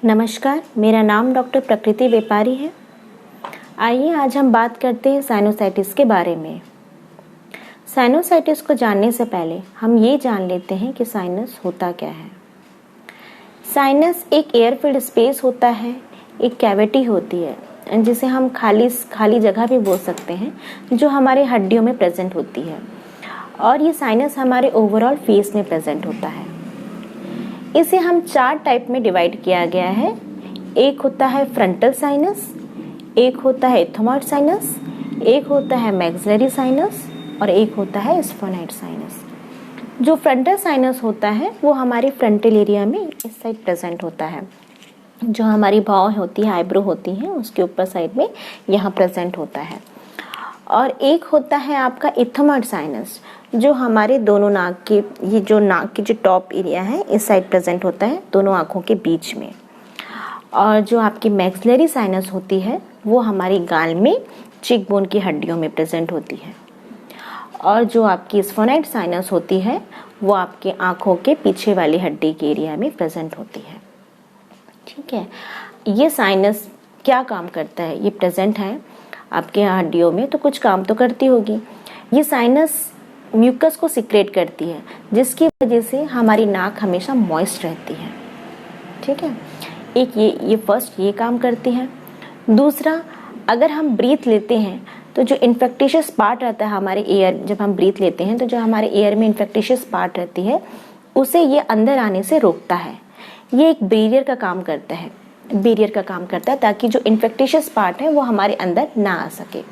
नमस्कार, मेरा नाम डॉक्टर प्रकृति व्यापारी है। आइए आज हम बात करते हैं साइनोसाइटिस के बारे में। साइनोसाइटिस को जानने से पहले हम ये जान लेते हैं कि साइनस होता क्या है। साइनस एक एयरफिल्ड स्पेस होता है, एक कैविटी होती है जिसे हम खाली जगह भी बोल सकते हैं, जो हमारे हड्डियों में प्रेजेंट होती है। और ये साइनस हमारे ओवरऑल फेस में प्रेजेंट होता है। इसे हम 4 टाइप में डिवाइड किया गया है। एक होता है फ्रंटल साइनस, एक होता है एथमॉइड साइनस, एक होता है मैक्सिलरी साइनस और एक होता है स्फेनॉइड साइनस। जो फ्रंटल साइनस होता है वो हमारे फ्रंटल एरिया में इस साइड प्रेजेंट होता है। जो हमारी भौं होती है, आईब्रो होती है, उसके ऊपर साइड में यहाँ प्रेजेंट होता है। और एक होता है आपका एथमॉइड साइनस, जो हमारे दोनों नाक के, ये जो नाक की जो टॉप एरिया है इस साइड प्रेजेंट होता है, दोनों आँखों के बीच में। और जो आपकी मैक्सिलरी साइनस होती है वो हमारी गाल में चीक बोन की हड्डियों में प्रेजेंट होती है। और जो आपकी स्फेनॉइड साइनस होती है वो आपके आँखों के पीछे वाली हड्डी के एरिया में प्रेजेंट होती है। ठीक है, ये साइनस क्या काम करता है? ये प्रेजेंट है आपके हड्डियों में तो कुछ काम तो करती होगी। ये साइनस म्यूकस को सिक्रेट करती है, जिसकी वजह से हमारी नाक हमेशा मॉइस्ट रहती है। ठीक है, एक ये फर्स्ट ये काम करती है। दूसरा, अगर हम ब्रीथ लेते हैं तो जो इन्फेक्टिशियस पार्ट रहता है हमारे एयर, जब हम ब्रीथ लेते हैं तो जो हमारे एयर में इन्फेक्टिशियस पार्ट रहती है उसे ये अंदर आने से रोकता है। ये एक बैरियर का काम करता है, ताकि जो इन्फेक्टिशियस पार्ट है वो हमारे अंदर ना आ सके।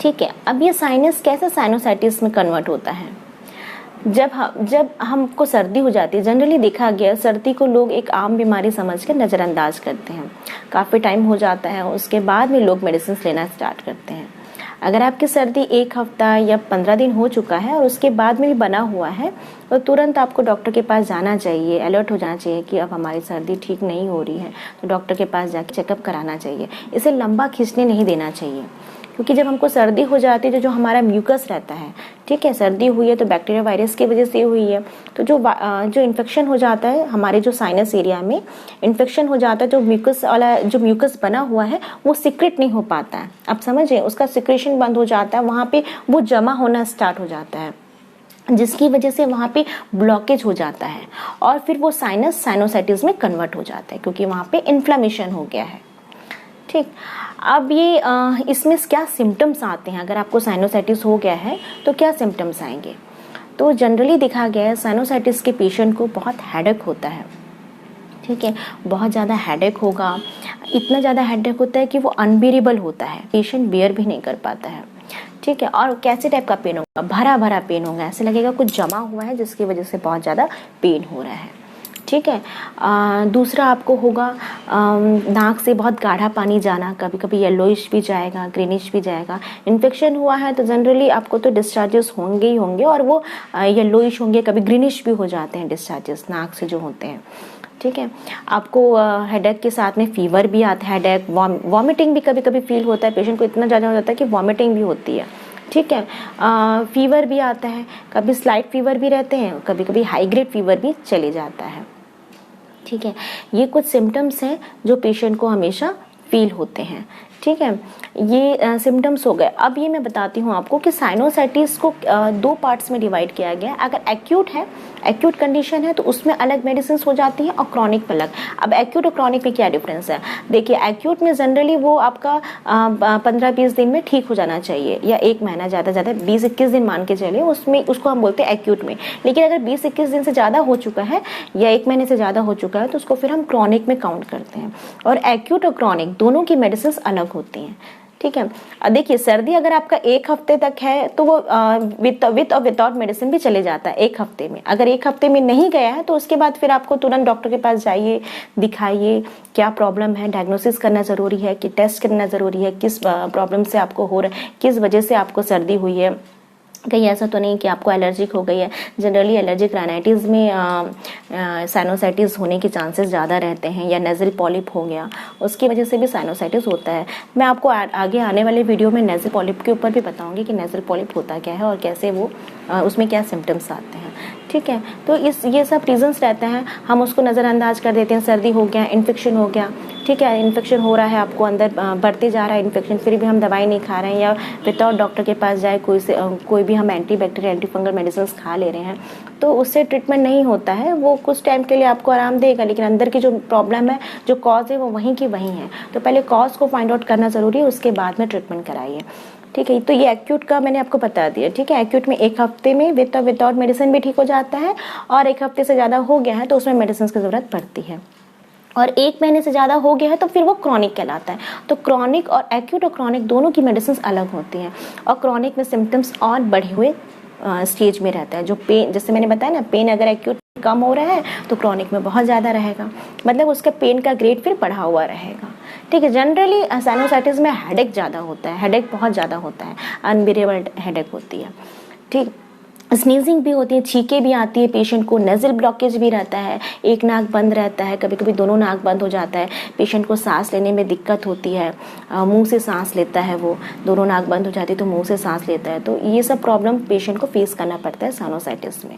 ठीक है, अब ये साइनस कैसे साइनोसाइटिस में कन्वर्ट होता है? जब हमको सर्दी हो जाती है, जनरली देखा गया सर्दी को लोग एक आम बीमारी समझ कर नज़रअंदाज करते हैं। काफ़ी टाइम हो जाता है, उसके बाद में लोग मेडिसिन लेना स्टार्ट करते हैं। अगर आपकी सर्दी 1 हफ्ता या 15 दिन हो चुका है और उसके बाद में भी बना हुआ है तो तुरंत आपको डॉक्टर के पास जाना चाहिए, अलर्ट हो जाना चाहिए कि अब हमारी सर्दी ठीक नहीं हो रही है, तो डॉक्टर के पास जाके चेकअप कराना चाहिए। इसे लंबा खींचने नहीं देना चाहिए, क्योंकि जब हमको सर्दी हो जाती है तो जो हमारा म्यूकस रहता है, ठीक है, सर्दी हुई है तो बैक्टीरिया वायरस की वजह से हुई है, तो जो इन्फेक्शन हो जाता है हमारे जो साइनस एरिया में इन्फेक्शन हो जाता है, जो म्यूकस बना हुआ है वो सिक्रेट नहीं हो पाता है। आप समझिए, उसका सिक्रेशन बंद हो जाता है, वहाँ पे वो जमा होना स्टार्ट हो जाता है, जिसकी वजह से वहाँ पे ब्लॉकेज हो जाता है और फिर वो साइनस साइनोसाइटिस में कन्वर्ट हो जाता है, क्योंकि वहाँ पे इन्फ्लेमेशन हो गया है। ठीक, अब ये इसमें क्या सिम्टम्स आते हैं? अगर आपको साइनोसाइटिस हो गया है तो क्या सिम्टम्स आएंगे? तो जनरली देखा गया है साइनोसाइटिस के पेशेंट को बहुत हेडेक होता है। ठीक है, बहुत ज़्यादा हेडेक होगा, इतना ज़्यादा हेडेक होता है कि वो अनबेरेबल होता है, पेशेंट बेयर भी नहीं कर पाता है। ठीक है, और कैसे टाइप का पेन होगा? भरा भरा पेन होगा, ऐसे लगेगा कुछ जमा हुआ है जिसकी वजह से बहुत ज़्यादा पेन हो रहा है। ठीक है, दूसरा आपको होगा नाक से बहुत गाढ़ा पानी जाना, कभी कभी येलोइश भी जाएगा, ग्रीनिश भी जाएगा। इन्फेक्शन हुआ है तो जनरली आपको तो डिस्चार्जेस होंगे ही होंगे, और वो येलोइश होंगे, कभी ग्रीनिश भी हो जाते हैं डिस्चार्जेस नाक से जो होते हैं। ठीक है, आपको हेडेक के साथ में फीवर भी आता है, हेडेक, वॉमिटिंग भी कभी कभी फील होता है, पेशेंट को इतना ज़्यादा हो जाता है कि वॉमिटिंग भी होती है। ठीक है, फीवर भी आता है, कभी स्लाइट फीवर भी रहते हैं, कभी कभी हाई ग्रेड फीवर भी चले जाता है। ठीक है, ये कुछ सिम्टम्स हैं जो पेशेंट को हमेशा फील होते हैं। ठीक है, ये सिम्टम्स हो गए। अब ये मैं बताती हूँ आपको कि साइनोसाइटिस को 2 पार्ट्स में डिवाइड किया गया है। अगर एक्यूट है, एक्यूट कंडीशन है तो उसमें अलग मेडिसिन हो जाती हैं और क्रॉनिक में अलग। अब एक्यूट और क्रॉनिक में क्या डिफरेंस है? देखिए, एक्यूट में जनरली वो आपका 15-20 दिन में ठीक हो जाना चाहिए, या 1 महीना, ज़्यादा 20-21 दिन मान के चलिए, उसमें उसको हम बोलते हैं एक्यूट में। लेकिन अगर 20-21 दिन से ज़्यादा हो चुका है या 1 महीने से ज़्यादा हो चुका है तो उसको फिर हम क्रॉनिक में काउंट करते हैं। और एक्यूट और क्रॉनिक दोनों की मेडिसिन अलग होती हैं। ठीक है, देखिए, सर्दी अगर आपका 1 हफ्ते तक है तो वो विथ और विदाउट मेडिसिन भी चले जाता है 1 हफ्ते में। अगर 1 हफ्ते में नहीं गया है तो उसके बाद फिर आपको तुरंत डॉक्टर के पास जाइए, दिखाइए क्या प्रॉब्लम है, डायग्नोसिस करना ज़रूरी है कि टेस्ट करना ज़रूरी है, किस प्रॉब्लम से आपको हो रहा है, किस वजह से आपको सर्दी हुई है। कहीं ऐसा तो नहीं कि आपको एलर्जिक हो गई है। जनरली एलर्जिक राइनाइटिस में साइनोसाइटिस होने के चांसेस ज़्यादा रहते हैं, या नेज़ल पॉलिप हो गया, उसकी वजह से भी साइनोसाइटिस होता है। मैं आपको आगे आने वाले वीडियो में नेज़ल पॉलिप के ऊपर भी बताऊंगी कि नेज़ल पॉलिप होता क्या है और कैसे वो उसमें क्या सिम्टम्स आते हैं। ठीक है। तो ये सब रीजंस रहते हैं, हम उसको नज़रअंदाज कर देते हैं। सर्दी हो गया, इन्फेक्शन हो गया, ठीक है, इन्फेक्शन हो रहा है, आपको अंदर बढ़ते जा रहा है इन्फेक्शन, फिर भी हम दवाई नहीं खा रहे हैं, या विदाउट डॉक्टर के पास जाए कोई भी हम एंटीबैक्टीरियल एंटीफंगल मेडिसिन खा ले रहे हैं, तो उससे ट्रीटमेंट नहीं होता है। वो कुछ टाइम के लिए आपको आराम देगा, लेकिन अंदर की जो प्रॉब्लम है, जो कॉज है, वो वहीं की वहीं है। तो पहले कॉज को फाइंड आउट करना ज़रूरी है, उसके बाद में ट्रीटमेंट कराइए। ठीक है, तो ये एक्यूट का मैंने आपको बता दिया। ठीक है, एक्यूट में 1 हफ्ते में विदाउट मेडिसिन भी ठीक हो जाता है, और 1 हफ्ते से ज़्यादा हो गया है तो उसमें मेडिसिन की ज़रूरत पड़ती है, और 1 महीने से ज़्यादा हो गया है तो फिर वो क्रॉनिक कहलाता है। तो क्रॉनिक और एक्यूट और क्रॉनिक दोनों की मेडिसिन अलग होती हैं, और क्रॉनिक में सिम्टम्स और बढ़े हुए स्टेज में रहता है। जो पेन, जैसे मैंने बताया ना, पेन अगर एक्यूट कम हो रहा है तो क्रॉनिक में बहुत ज़्यादा रहेगा, मतलब उसका पेन का ग्रेड फिर बढ़ा हुआ रहेगा। ठीक है, जनरली साइनोसाइटिस में हेडेक ज़्यादा होता है, हेडेक बहुत ज़्यादा होता है, अनबियरेबल हेडेक होती है। ठीक, स्नीजिंग भी होती है, छींके भी आती है पेशेंट को, नेजल ब्लॉकेज भी रहता है, एक नाक बंद रहता है, कभी कभी दोनों नाक बंद हो जाता है, पेशेंट को सांस लेने में दिक्कत होती है, मुंह से सांस लेता है, वो दोनों नाक बंद हो जाती है तो मुंह से सांस लेता है। तो ये सब प्रॉब्लम पेशेंट को फेस करना पड़ता है साइनोसाइटिस में।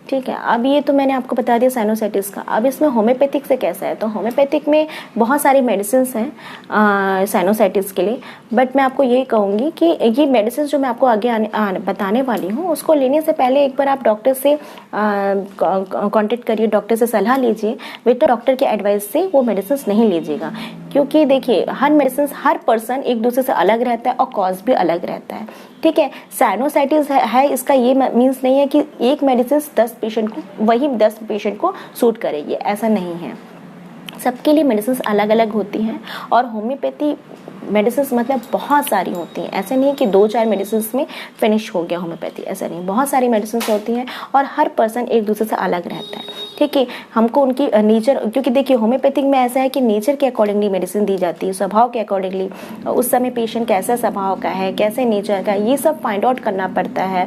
ठीक है, अब ये तो मैंने आपको बता दिया साइनोसाइटिस का। अब इसमें होम्योपैथिक से कैसा है, तो होम्योपैथिक में बहुत सारी मेडिसिन हैं साइनोसाइटिस के लिए, बट मैं आपको यही कहूँगी कि ये मेडिसिन जो मैं आपको आगे बताने वाली हूँ, उसको लेने से पहले एक बार आप डॉक्टर से कांटेक्ट करिए, डॉक्टर से सलाह लीजिए। विद डॉक्टर के एडवाइस से वो मेडिसिन नहीं लीजिएगा, क्योंकि देखिए हर मेडिसिन, हर पर्सन एक दूसरे से अलग रहता है और कॉज भी अलग रहता है। ठीक है, साइनोसाइटिस है इसका ये मीन्स नहीं है कि एक मेडिसिन 10 पेशेंट को सूट करेगी, ऐसा नहीं है। सबके लिए मेडिसिन अलग अलग होती हैं, और होम्योपैथी मेडिसिन मतलब बहुत सारी होती हैं, ऐसे नहीं कि 2-4 मेडिसिन में फिनिश हो गया होम्योपैथी, ऐसा नहीं, बहुत सारी मेडिसिन होती हैं, और हर पर्सन एक दूसरे से अलग रहता है। ठीक है, हमको उनकी नेचर, क्योंकि देखिए होम्योपैथिक में ऐसा है कि नेचर के अकॉर्डिंगली मेडिसिन दी जाती है, स्वभाव के अकॉर्डिंगली, उस समय पेशेंट कैसा स्वभाव का है, कैसे नेचर का, ये सब फाइंड आउट करना पड़ता है,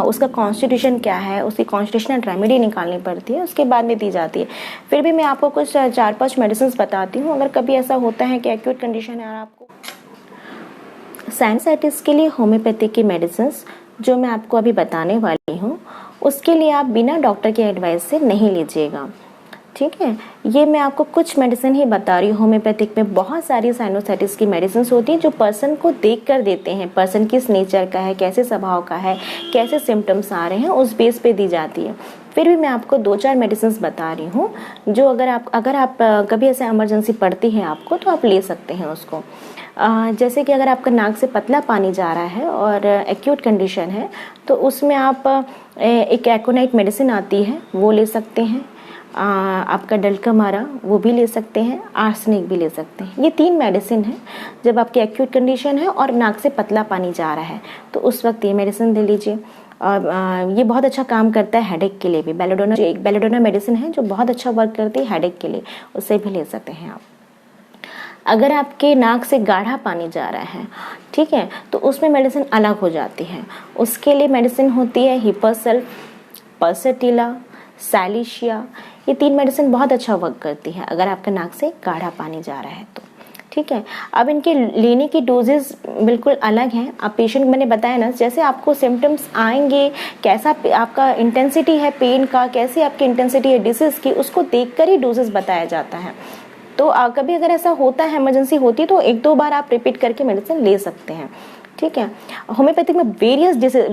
उसका कॉन्स्टिट्यूशन क्या है, उसकी कॉन्स्टिट्यूशनल रेमेडी निकालनी पड़ती है, उसके बाद में दी जाती है। फिर भी मैं आपको कुछ 4-5 मेडिसिन बताती हूँ, अगर कभी ऐसा होता है कि एक्यूट कंडीशन है और आपको साइनसाइटिस के लिए होम्योपैथिक की मेडिसिन जो मैं आपको अभी बताने वाली हूँ, उसके लिए आप बिना डॉक्टर के एडवाइस से नहीं लीजिएगा। ठीक है, ये मैं आपको कुछ मेडिसिन ही बता रही हूँ। होम्योपैथिक में बहुत सारी साइनोसाइटिस की मेडिसिन होती हैं जो पर्सन को देख कर देते हैं, पर्सन किस नेचर का है, कैसे स्वभाव का है, कैसे सिम्टम्स आ रहे हैं, उस बेस पे दी जाती है। फिर भी मैं आपको 2-4 मेडिसिन बता रही हूँ जो अगर आप कभी ऐसे इमरजेंसी पड़ती है आपको, तो आप ले सकते हैं उसको। जैसे कि अगर आपका नाक से पतला पानी जा रहा है और एक्यूट कंडीशन है, तो उसमें आप एक एकोनाइट मेडिसिन आती है वो ले सकते हैं, आपका डल्कामारा वो भी ले सकते हैं, आर्सेनिक भी ले सकते हैं। ये 3 मेडिसिन है जब आपकी एक्यूट कंडीशन है और नाक से पतला पानी जा रहा है, तो उस वक्त ये मेडिसिन ले लीजिए। और ये बहुत अच्छा काम करता है हेडेक के लिए भी। बेलेडोना मेडिसिन है जो बहुत अच्छा वर्क करती है हेडेक के लिए, उसे भी ले सकते हैं आप। अगर आपके नाक से गाढ़ा पानी जा रहा है, ठीक है, तो उसमें मेडिसिन अलग हो जाती है। उसके लिए मेडिसिन होती है हिपासल्फ, पल्सटीला, सैलिशिया। ये 3 मेडिसिन बहुत अच्छा वर्क करती है अगर आपके नाक से गाढ़ा पानी जा रहा है तो। ठीक है, अब इनके लेने की डोजेस बिल्कुल अलग हैं। अब पेशेंट, मैंने बताया ना, जैसे आपको सिम्टम्स आएंगे, कैसा आपका इंटेंसिटी है पेन का, कैसी आपकी इंटेंसिटी है डिसीज की, उसको देखकर ही डोजेस बताया जाता है। तो कभी अगर ऐसा होता है, इमरजेंसी होती है, तो 1-2 बार आप रिपीट करके मेडिसिन ले सकते हैं। ठीक है, होम्योपैथिक में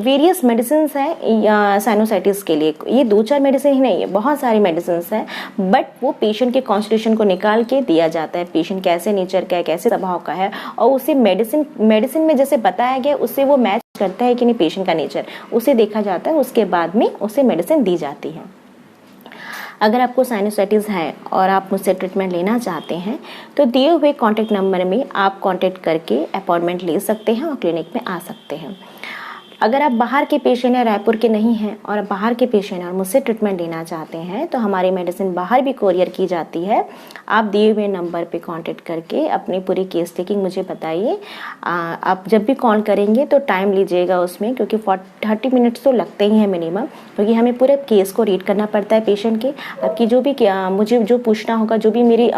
वेरियस मेडिसिन है साइनोसाइटिस के लिए। ये 2-4 मेडिसिन ही नहीं है, बहुत सारी मेडिसिन है, बट वो पेशेंट के कॉन्स्टिट्यूशन को निकाल के दिया जाता है, पेशेंट कैसे नेचर का है, कैसे स्वभाव का है, और उसे मेडिसिन में जैसे बताया गया उससे वो मैच करता है कि नहीं पेशेंट का नेचर, उसे देखा जाता है, उसके बाद में उसे मेडिसिन दी जाती है। अगर आपको साइनोसाइटिस है और आप मुझसे ट्रीटमेंट लेना चाहते हैं, तो दिए हुए कॉन्टैक्ट नंबर में आप कॉन्टैक्ट करके अपॉइंटमेंट ले सकते हैं और क्लिनिक में आ सकते हैं। अगर आप बाहर के पेशेंट हैं, रायपुर के नहीं हैं और बाहर के पेशेंट हैं और मुझसे ट्रीटमेंट लेना चाहते हैं, तो हमारी मेडिसिन बाहर भी कोरियर की जाती है। आप दिए हुए नंबर पे कांटेक्ट करके अपनी पूरी केस टेकिंग मुझे बताइए। आप जब भी कॉल करेंगे तो टाइम लीजिएगा उसमें, क्योंकि 30 मिनट्स तो लगते ही हैं मिनिमम, क्योंकि हमें पूरे केस को रीड करना पड़ता है पेशेंट के। आपकी जो भी मुझे जो पूछना होगा, जो भी मेरी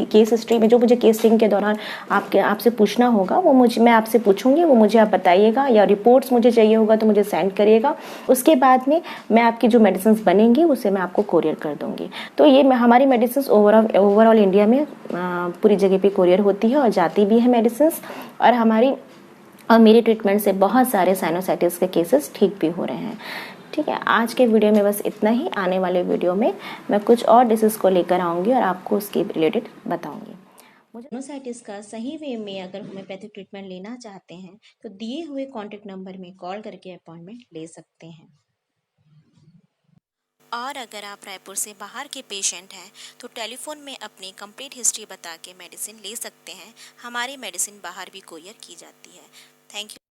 केस हिस्ट्री में जो मुझे केस टेकिंग के दौरान आपसे पूछना होगा, वो मैं आपसे पूछूंगी, वो मुझे आप बताइएगा, या रिपोर्ट्स मुझे चाहिए चाहिए होगा तो मुझे सेंड करिएगा। उसके बाद में मैं आपकी जो मेडिसिन बनेंगी उसे मैं आपको कोरियर कर दूंगी। तो ये हमारी मेडिसिन ओवरऑल इंडिया में पूरी जगह पे कोरियर होती है और जाती भी है मेडिसिन। और मेरे ट्रीटमेंट से बहुत सारे साइनोसाइटिस के केसेस ठीक भी हो रहे हैं। ठीक है, आज के वीडियो में बस इतना ही। आने वाले वीडियो में मैं कुछ और डिसीज़ को लेकर आऊँगी और आपको उसके रिलेटेड बताऊँगी। मुझे साइनोसाइटिस का सही वे में अगर होम्योपैथिक ट्रीटमेंट लेना चाहते हैं तो दिए हुए कॉन्टैक्ट नंबर में कॉल करके अपॉइंटमेंट ले सकते हैं। और अगर आप रायपुर से बाहर के पेशेंट हैं तो टेलीफोन में अपनी कंप्लीट हिस्ट्री बता के मेडिसिन ले सकते हैं। हमारी मेडिसिन बाहर भी कोरियर की जाती है। Thank you.